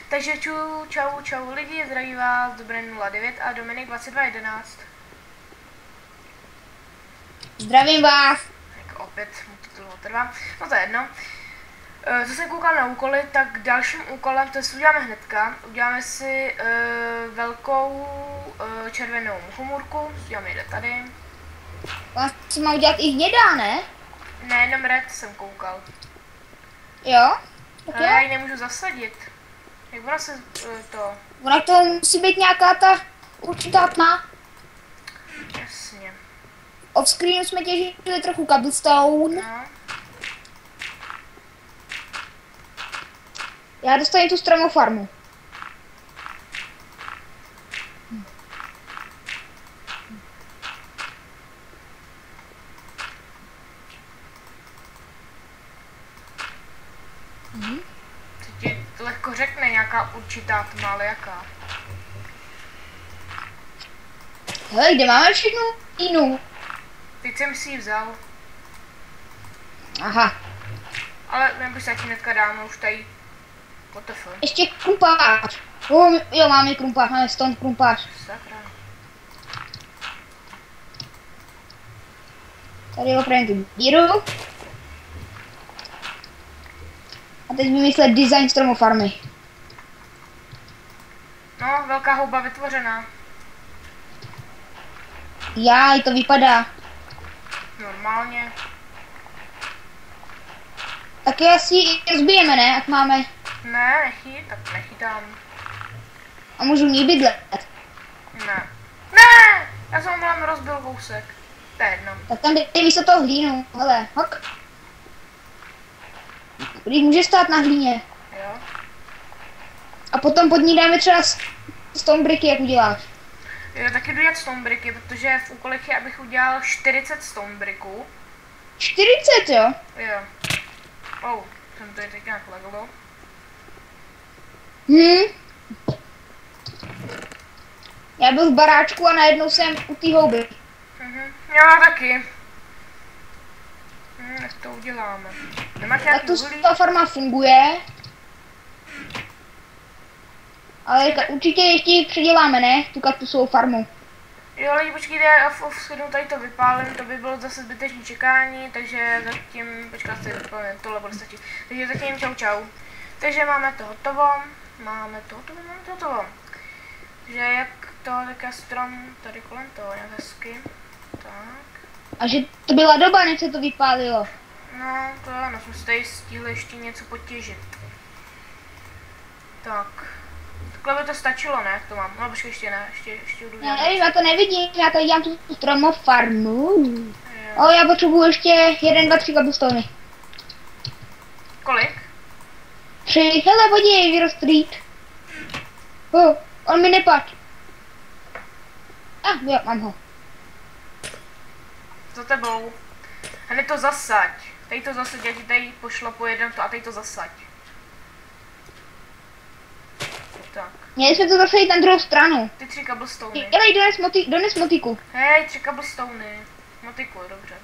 Takže čau lidi, zdraví vás Dobré 09 a Dominik 2211. Zdravím vás. Tak opět mu to dlouho trvá, no to je jedno. Co jsem koukal na úkoly, tak dalším úkolem, to si uděláme hnedka, uděláme si velkou červenou muchomůrku, uděláme jde tady. Vlastně mám udělat i hnědá, ne? Ne, jenom red jsem koukal. Jo? Ale já ji nemůžu zasadit. Jak ona se to... Ona to musí být nějaká ta určitá tma. Jasně. Off-screenu jsme těžili trochu cobblestone. No. Já dostanu tu stromofarmu. Co ti to lehko řekne, nějaká určitá tma, ale jaká? Hele, kde máme všechnu jinou? Teď jsem si ji vzal. Aha. Ale nebo se hnedka dám, už tady. WTF. Ještě krumpář. Jo, máme krumpář, máme stone krumpář. Sakra. Tady opravím tu díru. A teď vymyslet design stromofarmy. No, velká houba vytvořená. Já, to vypadá. Normálně. Tak je asi rozbijeme, ne? Jak máme. Ne, tak nechytám. A můžu ní bydlet. Ne. Ne! Já jsem omylem rozbil kousek. To je jedno. Tak tam dej místo toho hlínu. Hele, hok. Když může stát na hlíně. Jo. A potom pod ní dáme třeba stone bricky, jak uděláš. Jo, taky jdu dělat stone bricky, protože v úkolech je, abych udělal 40 stone bricků. 40, jo? Jo. Oh, jsem to je teď nějak levelo. Já byl v baráčku a najednou jsem u té houby. Já taky. Jak to uděláme? Nemáš Tak nějaký tu uhlí? ta farma funguje. Ale určitě ještě ji předěláme, ne? Tu kaktusovou farmu. Jo, lidi, počkejte, já tady to vypálím, to by bylo zase zbytečné čekání, takže zatím, počkáte, vypálím, tohle bude stačit. Takže zatím čau. Takže máme to hotovo, máme to hotovo. Takže jak to, také strom tady kolem toho, nějak hezky. Tak. A že to byla doba, než se to vypálilo. No, to ano, jsme si tady stihli ještě něco potěžit. Tak. Takhle by to stačilo, ne? Jak to mám? No, počkej, ještě ne, ještě jdu dělat. Ne, já to nevidím, já tady dělám tu stromofarmu. O, já potřebuji ještě 1, 2, 3 cobblestony. Kolik? 3, hele, podívej, vyrostřít. On mi nepad. Jo, mám ho. Za tebou. Hned to zasaď. Tady to zasaď, já ti tady pošlapu jeden to a tady to zasaď. Tak. Měli jsme to zase jít na druhou stranu. Ty 3 cobblestony. Dělej, dones motiku. Hej, 3 cobblestony. Motiku, dobře.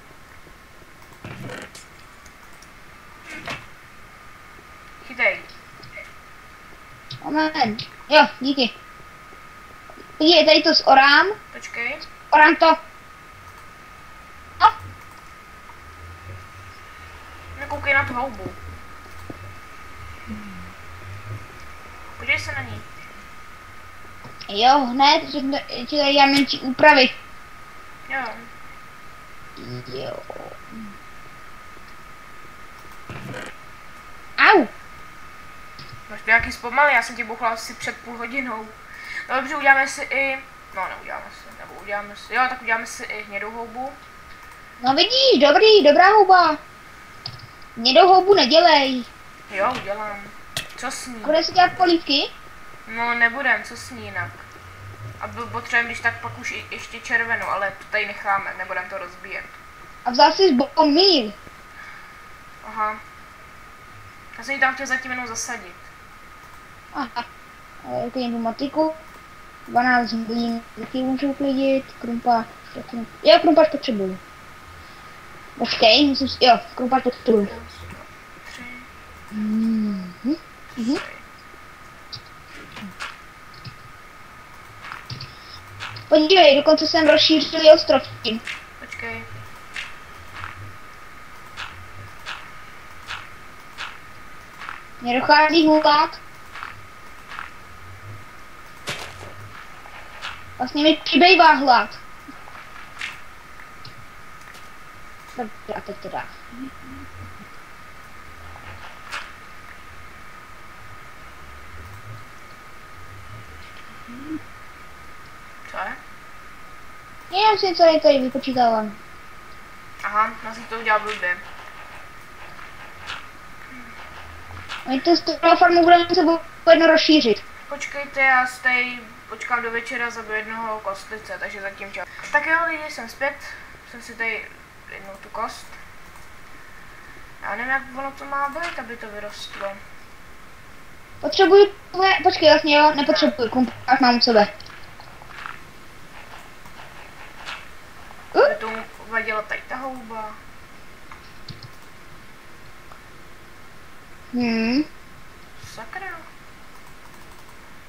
Chytej. Moment. Jo, díky. Podívej, tady to s orám. Počkej. Orám to. Nekoukej na tu houbu. Podívej se na ní. Jo, hned, ti tady dělám menší úpravy. Jo. Jo. Au. Máš to nějaký zpomalý, já jsem tě bouchla asi před půl hodinou. No dobře, uděláme si i... No, neuděláme si, nebo uděláme si... Jo, tak uděláme si i hnědou houbu. No vidíš, dobrá houba. Hnědou houbu nedělej. Jo, udělám. Co s ní? Bude si dělat polívky? No, nebudem, co s ní jinak. A potřebujeme, když tak pak už ještě červenou, ale to tady necháme, nebudem to rozbíjet. A vzal si z míl. Aha. Já jsem ji tam chtěl zatím jenom zasadit. Aha. Uklidím tu motiku. 12 hodin taky můžu uklidit. Krumpář. Jo, krumpář potřebuju. Počkej, musím si... Jo, krumpář potřebuju. 3. Podívej, dokonce jsem rozšířil ostrov tím. Počkej. Mně dochází hlad. Vlastně mi přibývá hlad. Dobře, a teď teda. Co je? Já si co je tady vypočítávám. Aha, já jsem to udělal blbě. My to z toho farmu budeme se jedno rozšířit. Počkejte, já si tady počkám do večera, zabiju jednoho kostlice, takže zatím čau. Tak jo, lidi, jsem zpět. Jsem si tady jednou tu kost. Já nevím, jak ono to má být, aby to vyrostlo. Potřebuju, počkej, vlastně jo, nepotřebuju, kumpář mám u sebe. Aby tomu vadila tady ta houba. Sakra.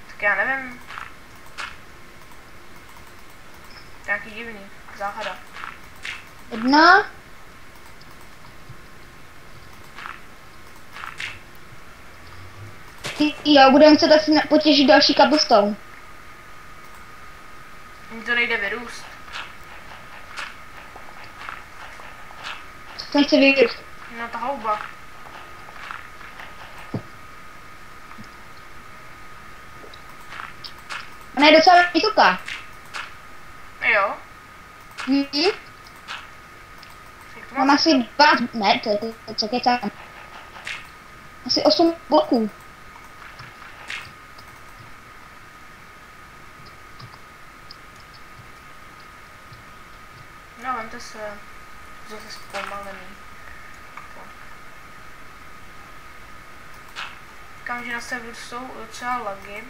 Tak já nevím. Nějaký divný, záhada. Jedna. Jo, budeme muset asi potěžit další cobblestone. Mně to nejde vyrůst. Co chce vyrůst? No ta houba. Ona je docela vysoká. Jo. Jak to Mám má? asi 2, ne, to je co kecám. Asi 8 bloků. No, vemte se. Zase zpomalený. Tak. Říkám, že na serveru jsou docela lagy.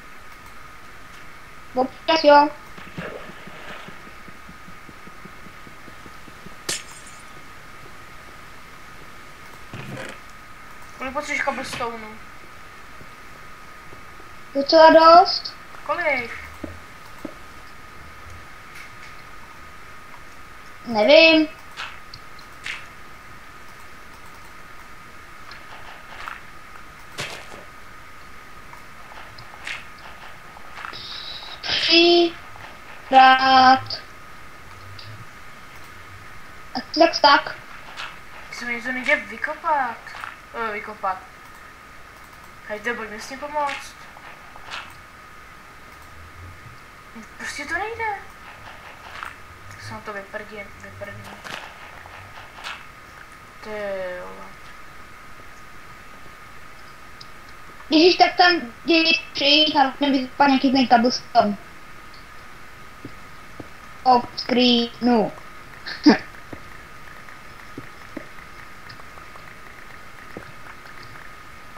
Občas jo. Kolik potřebuješ cobblestoneu? Docela dost. Kolik? Nevím. Třikrát. Tak. Se mi něco nejde vykopat. Vykopat. Hejte, pojďme s tím pomoct. Prostě to nejde. Tak se na to vyprdím. Ty vole. Ježíš, tak tam dělíš přijít a nevypadá nějaký ten cobblestone. Off screenu.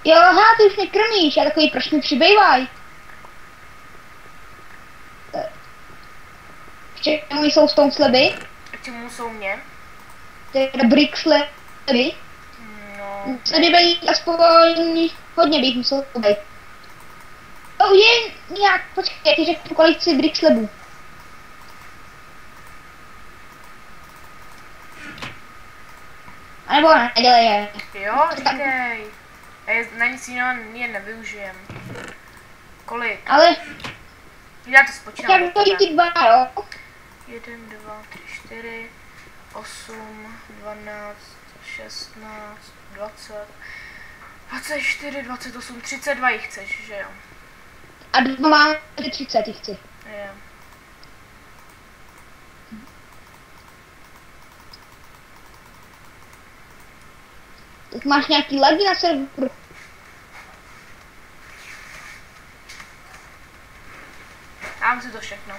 Jo, aha, ty už mě krmíš, a takový, proč mi přibývaj? K čemu jsou stone sleby? A k čemu jsou mě? To je brick sleby. No. Tady být aspoň hodně bych musel být. To je nějak, počkej, já ti řeknu, kolik si brick slebů. A nebo nedělej je. Jo, říkej. Na nic jiného je nevyužijem. Kolik? Ale Já to spočítám. jak to ty dva, jo? 1, 2, 3, 4, 8, 12, 16, 20, 24, 28, 32 jich chceš, že jo? A dva máme 30, chci. Jo. Tak máš nějaký lagy na serveru? Dám si to všechno.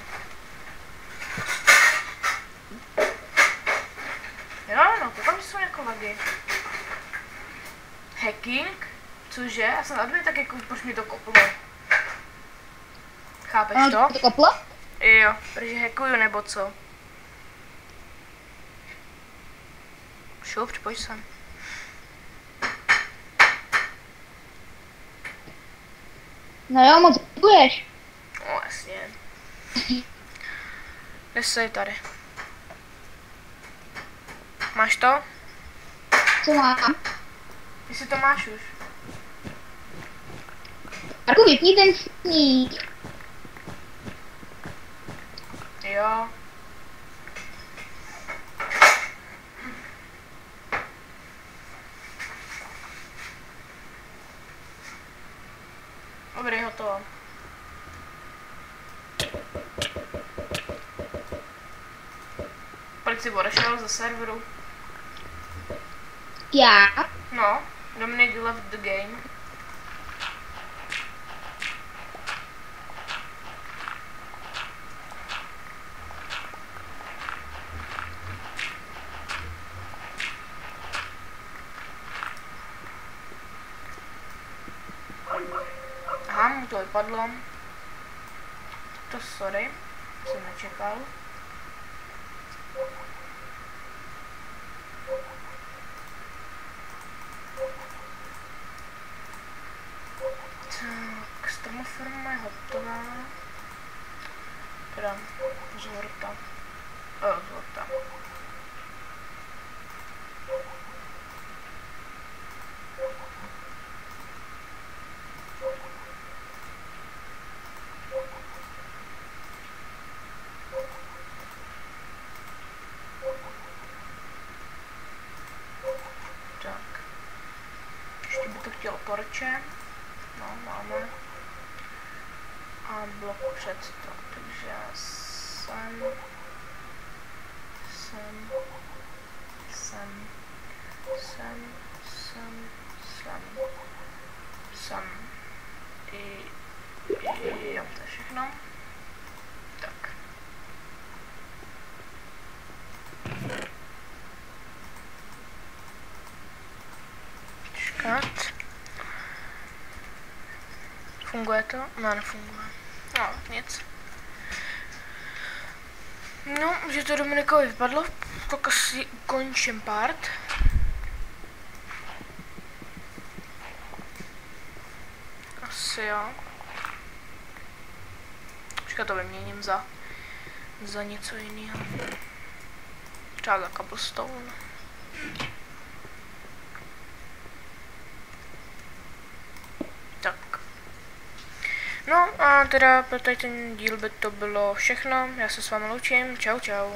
Jo, no, to tam jsou jako lagy. Hacking? Cože? Já jsem admin, tak jako proč mi to koplo? Chápeš to? To koplo? Jo, protože hackuju nebo co? Šup, pojď sem. No jo, moc budeš. No jasně. Jestli je tady. Máš to? Co mám? Jestli to máš už. Marku, vypni ten sníh. Jo. Dobrý, hotovo. Proč jsi odešel ze serveru? Já? No, Dominic left the game. Aha, mu to vypadlo. To sorry, jsem nečekal. Tak, stromoforma je hotová. Teda, zvorta. Zvorta. Tak. Ještě by to chtělo torče. No, máme. A blok před to, takže sem, sem, sem, sem, sem, sem, sem. Jo, to je všechno. Tak. Čekat. Funguje to? No, nefunguje. No, nic. No, že to Dominikovi vypadlo, tak asi ukončím part. Asi jo. Počkat, to vyměním za něco jiného. Třeba za cobblestone. Tak. No a teda pro tady ten díl by to bylo všechno. Já se s vámi loučím. Čau, čau.